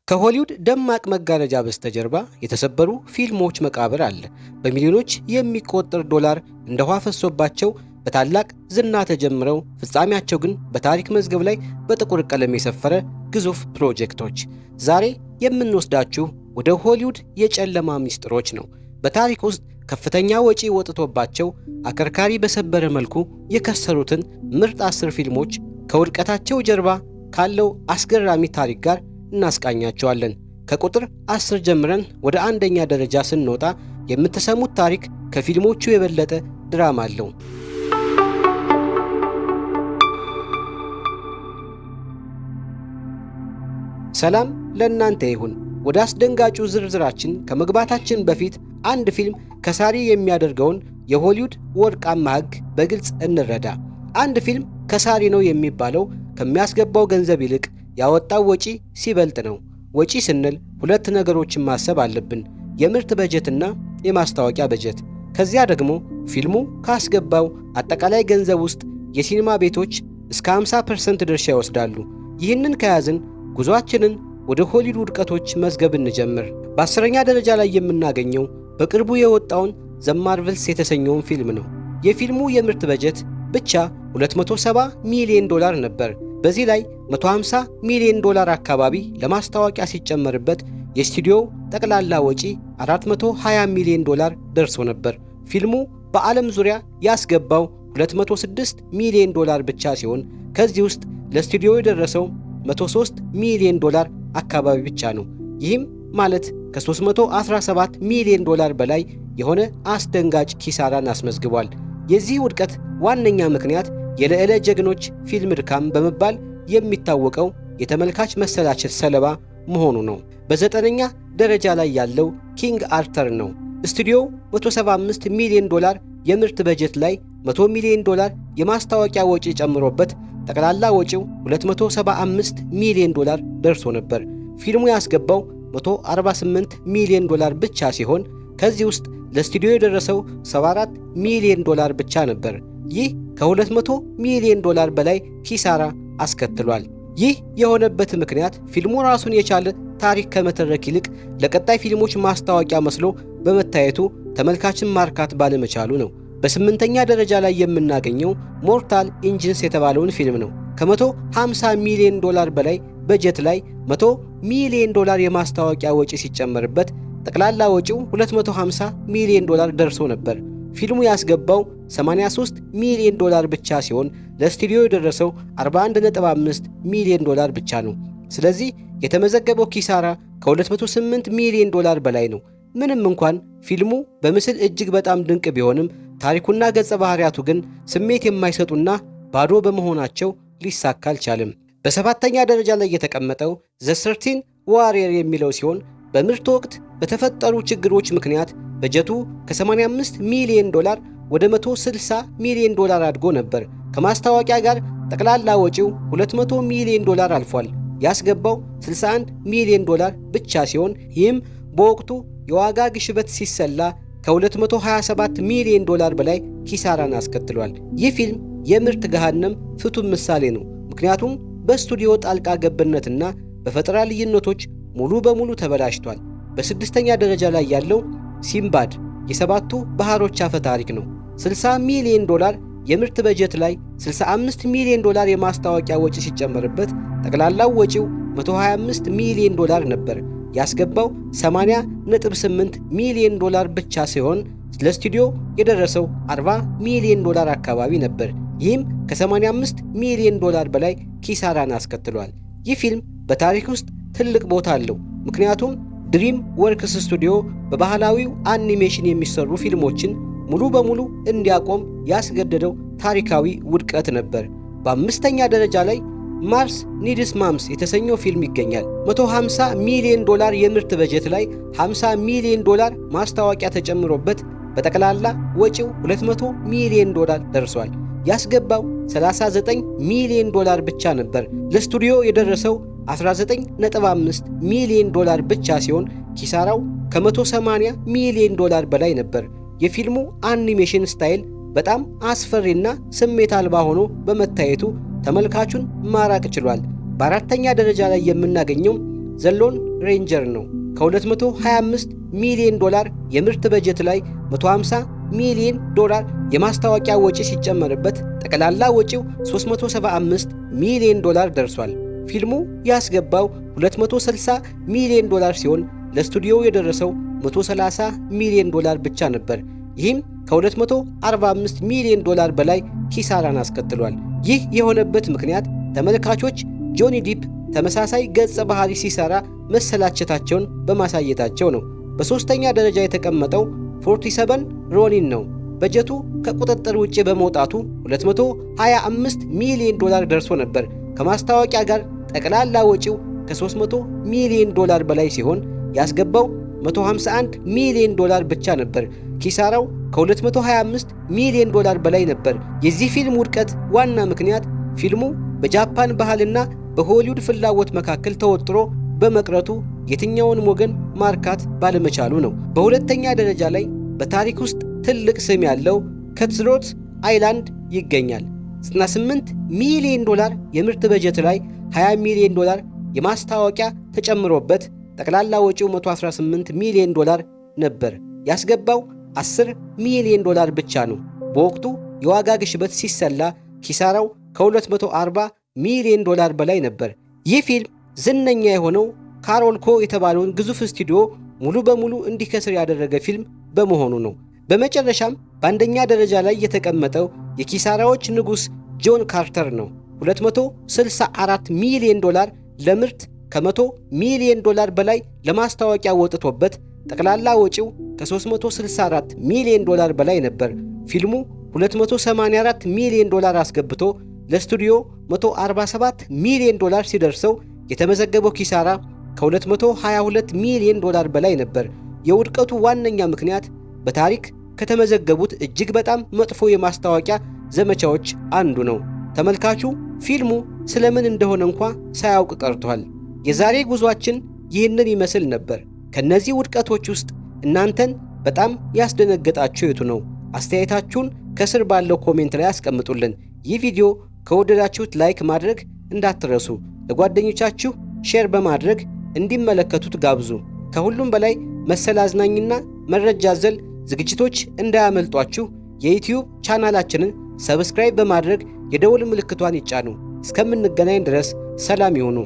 ከሆሊውድ ደማቅ መጋረጃ በስተጀርባ የተሰበሩ ፊልሞች መቃብር አለ። በሚሊዮኖች የሚቆጠር ዶላር እንደ ውሃ ፈሶባቸው በታላቅ ዝና ተጀምረው ፍጻሜያቸው ግን በታሪክ መዝገብ ላይ በጥቁር ቀለም የሰፈረ ግዙፍ ፕሮጀክቶች። ዛሬ የምንወስዳችሁ ወደ ሆሊውድ የጨለማ ሚስጥሮች ነው። በታሪክ ውስጥ ከፍተኛ ወጪ ወጥቶባቸው አከርካሪ በሰበረ መልኩ የከሰሩትን ምርጥ 10 ፊልሞች ከውድቀታቸው ጀርባ ካለው አስገራሚ ታሪክ ጋር እናስቃኛቸዋለን። ከቁጥር 10 ጀምረን ወደ አንደኛ ደረጃ ስንወጣ የምትሰሙት ታሪክ ከፊልሞቹ የበለጠ ድራማ አለው። ሰላም ለእናንተ ይሁን። ወደ አስደንጋጩ ዝርዝራችን ከመግባታችን በፊት አንድ ፊልም ከሳሪ የሚያደርገውን የሆሊውድ ወርቃማ ሕግ በግልጽ እንረዳ። አንድ ፊልም ከሳሪ ነው የሚባለው ከሚያስገባው ገንዘብ ይልቅ ያወጣው ወጪ ሲበልጥ ነው። ወጪ ስንል ሁለት ነገሮችን ማሰብ አለብን፤ የምርት በጀትና የማስታወቂያ በጀት። ከዚያ ደግሞ ፊልሙ ካስገባው አጠቃላይ ገንዘብ ውስጥ የሲኒማ ቤቶች እስከ 50% ድርሻ ይወስዳሉ። ይህንን ከያዝን ጉዞአችንን ወደ ሆሊውድ ውድቀቶች መዝገብ እንጀምር። በ10ኛ ደረጃ ላይ የምናገኘው በቅርቡ የወጣውን ዘ ማርቨልስ የተሰኘውን ፊልም ነው። የፊልሙ የምርት በጀት ብቻ $270 ሚሊዮን ነበር። በዚህ ላይ $150 ሚሊዮን አካባቢ ለማስታወቂያ ሲጨመርበት የስቱዲዮው ጠቅላላ ወጪ $420 ሚሊዮን ደርሶ ነበር። ፊልሙ በዓለም ዙሪያ ያስገባው $206 ሚሊዮን ብቻ ሲሆን ከዚህ ውስጥ ለስቱዲዮ የደረሰው $103 ሚሊዮን አካባቢ ብቻ ነው። ይህም ማለት ከ317 ሚሊዮን በላይ የሆነ አስደንጋጭ ኪሳራን አስመዝግቧል። የዚህ ውድቀት ዋነኛ ምክንያት የልዕለ ጀግኖች ፊልም ድካም በመባል የሚታወቀው የተመልካች መሰላቸት ሰለባ መሆኑ ነው። በ9ኛ ደረጃ ላይ ያለው ኪንግ አርተር ነው። ስቱዲዮው $175 ሚሊዮን የምርት በጀት ላይ $100 ሚሊዮን የማስታወቂያ ወጪ ጨምሮበት ጠቅላላ ወጪው $275 ሚሊዮን ደርሶ ነበር። ፊልሙ ያስገባው $148 ሚሊዮን ብቻ ሲሆን ከዚህ ውስጥ ለስቱዲዮ የደረሰው $74 ሚሊዮን ብቻ ነበር። ይህ ከ200 ሚሊዮን በላይ ኪሳራ አስከትሏል። ይህ የሆነበት ምክንያት ፊልሙ ራሱን የቻለ ታሪክ ከመተረክ ይልቅ ለቀጣይ ፊልሞች ማስታወቂያ መስሎ በመታየቱ ተመልካችን ማርካት ባለመቻሉ ነው። በ8ኛ ደረጃ ላይ የምናገኘው ሞርታል ኢንጂንስ የተባለውን ፊልም ነው። ከ150 ሚሊዮን በላይ በጀት ላይ $100 ሚሊዮን የማስታወቂያ ወጪ ሲጨመርበት ጠቅላላ ወጪው $250 ሚሊዮን ደርሶ ነበር። ፊልሙ ያስገባው $83 ሚሊዮን ብቻ ሲሆን ለስቱዲዮ የደረሰው $41.5 ሚሊዮን ብቻ ነው። ስለዚህ የተመዘገበው ኪሳራ ከ208 ሚሊዮን በላይ ነው። ምንም እንኳን ፊልሙ በምስል እጅግ በጣም ድንቅ ቢሆንም ታሪኩና ገጸ ባህሪያቱ ግን ስሜት የማይሰጡና ባዶ በመሆናቸው ሊሳካ አልቻለም። በ7ኛ ደረጃ ላይ የተቀመጠው ዘ 13 ዋሪየር የሚለው ሲሆን በምርት ወቅት በተፈጠሩ ችግሮች ምክንያት በጀቱ ከ85 ሚሊዮን ወደ $160 ሚሊዮን አድጎ ነበር። ከማስታወቂያ ጋር ጠቅላላ ወጪው $200 ሚሊዮን አልፏል። ያስገባው $61 ሚሊዮን ብቻ ሲሆን ይህም በወቅቱ የዋጋ ግሽበት ሲሰላ ከ227 ሚሊዮን በላይ ኪሳራን አስከትሏል። ይህ ፊልም የምርት ገሃነም ፍቱን ምሳሌ ነው። ምክንያቱም በስቱዲዮ ጣልቃ ገብነትና በፈጠራ ልዩነቶች ሙሉ በሙሉ ተበላሽቷል። በ6ኛ ደረጃ ላይ ያለው ሲምባድ የሰባቱ ባህሮች አፈ ታሪክ ነው። $60 ሚሊዮን የምርት በጀት ላይ $65 ሚሊዮን የማስታወቂያ ወጪ ሲጨመርበት ጠቅላላው ወጪው $125 ሚሊዮን ነበር። ያስገባው $80.8 ሚሊዮን ብቻ ሲሆን ለስቱዲዮ የደረሰው $40 ሚሊዮን አካባቢ ነበር። ይህም ከ85 ሚሊዮን በላይ ኪሳራን አስከትሏል። ይህ ፊልም በታሪክ ውስጥ ትልቅ ቦታ አለው። ምክንያቱም ድሪም ወርክስ ስቱዲዮ በባህላዊው አኒሜሽን የሚሰሩ ፊልሞችን ሙሉ በሙሉ እንዲያቆም ያስገደደው ታሪካዊ ውድቀት ነበር። በ5ኛ ደረጃ ላይ ማርስ ኒድስ ማምስ የተሰኘው ፊልም ይገኛል። $150 ሚሊዮን የምርት በጀት ላይ $50 ሚሊዮን ማስታወቂያ ተጨምሮበት በጠቅላላ ወጪው $200 ሚሊዮን ደርሷል። ያስገባው $39 ሚሊዮን ብቻ ነበር። ለስቱዲዮ የደረሰው $19.5 ሚሊዮን ብቻ ሲሆን ኪሳራው ከ180 ሚሊዮን በላይ ነበር። የፊልሙ አኒሜሽን ስታይል በጣም አስፈሪና ስሜት አልባ ሆኖ በመታየቱ ተመልካቹን ማራቅ ችሏል። በአራተኛ ደረጃ ላይ የምናገኘው ዘ ሎን ሬንጀር ነው። ከ225 ሚሊዮን ዶላር የምርት በጀት ላይ 150 ሚሊዮን ዶላር የማስታወቂያ ወጪ ሲጨመርበት ጠቅላላ ወጪው 375 ሚሊዮን ዶላር ደርሷል። ፊልሙ ያስገባው 260 ሚሊዮን ዶላር ሲሆን ለስቱዲዮው የደረሰው 130 ሚሊዮን ዶላር ብቻ ነበር። ይህም ከ245 ሚሊዮን ዶላር በላይ ኪሳራን አስከትሏል። ይህ የሆነበት ምክንያት ተመልካቾች ጆኒ ዲፕ ተመሳሳይ ገጸ ባህሪ ሲሰራ መሰላቸታቸውን በማሳየታቸው ነው። በሦስተኛ ደረጃ የተቀመጠው 47 ሮኒን ነው። በጀቱ ከቁጥጥር ውጭ በመውጣቱ 225 ሚሊዮን ዶላር ደርሶ ነበር። ከማስታወቂያ ጋር ጠቅላላ ወጪው ከ300 ሚሊዮን ዶላር በላይ ሲሆን ያስገባው 151 ሚሊዮን ዶላር ብቻ ነበር። ኪሳራው ከ225 ሚሊዮን ዶላር በላይ ነበር። የዚህ ፊልም ውድቀት ዋና ምክንያት ፊልሙ በጃፓን ባህልና በሆሊውድ ፍላጎት መካከል ተወጥሮ በመቅረቱ የትኛውንም ወገን ማርካት ባለመቻሉ ነው። በሁለተኛ ደረጃ ላይ በታሪክ ውስጥ ትልቅ ስም ያለው ከትስሮት አይላንድ ይገኛል። 98 ሚሊዮን ዶላር የምርት በጀት ላይ 20 ሚሊዮን ዶላር የማስታወቂያ ተጨምሮበት ጠቅላላ ወጪው 118 ሚሊዮን ዶላር ነበር። ያስገባው 10 ሚሊዮን ዶላር ብቻ ነው። በወቅቱ የዋጋ ግሽበት ሲሰላ ኪሳራው ከ240 ሚሊዮን ዶላር በላይ ነበር። ይህ ፊልም ዝነኛ የሆነው ካሮልኮ የተባለውን ግዙፍ ስቱዲዮ ሙሉ በሙሉ እንዲከስር ያደረገ ፊልም በመሆኑ ነው። በመጨረሻም በአንደኛ ደረጃ ላይ የተቀመጠው የኪሳራዎች ንጉሥ ጆን ካርተር ነው። 264 ሚሊዮን ዶላር ለምርት ከ100 ሚሊዮን ዶላር በላይ ለማስታወቂያ ወጥቶበት ጠቅላላ ወጪው ከ364 ሚሊዮን ዶላር በላይ ነበር። ፊልሙ 284 ሚሊዮን ዶላር አስገብቶ ለስቱዲዮ 147 ሚሊዮን ዶላር ሲደርሰው የተመዘገበው ኪሳራ ከ222 ሚሊዮን ዶላር በላይ ነበር። የውድቀቱ ዋነኛ ምክንያት በታሪክ ከተመዘገቡት እጅግ በጣም መጥፎ የማስታወቂያ ዘመቻዎች አንዱ ነው። ተመልካቹ ፊልሙ ስለምን እንደሆነ እንኳ ሳያውቅ ቀርቷል። የዛሬ ጉዟችን ይህንን ይመስል ነበር። ከነዚህ ውድቀቶች ውስጥ እናንተን በጣም ያስደነገጣችሁ የቱ ነው? አስተያየታችሁን ከስር ባለው ኮሜንት ላይ አስቀምጡልን። ይህ ቪዲዮ ከወደዳችሁት ላይክ ማድረግ እንዳትረሱ። ለጓደኞቻችሁ ሼር በማድረግ እንዲመለከቱት ጋብዙ። ከሁሉም በላይ መሰል አዝናኝና መረጃ አዘል ዝግጅቶች እንዳያመልጧችሁ የዩቲዩብ ቻናላችንን ሰብስክራይብ በማድረግ የደወል ምልክቷን ይጫኑ። እስከምንገናኝ ድረስ ሰላም ይሁኑ።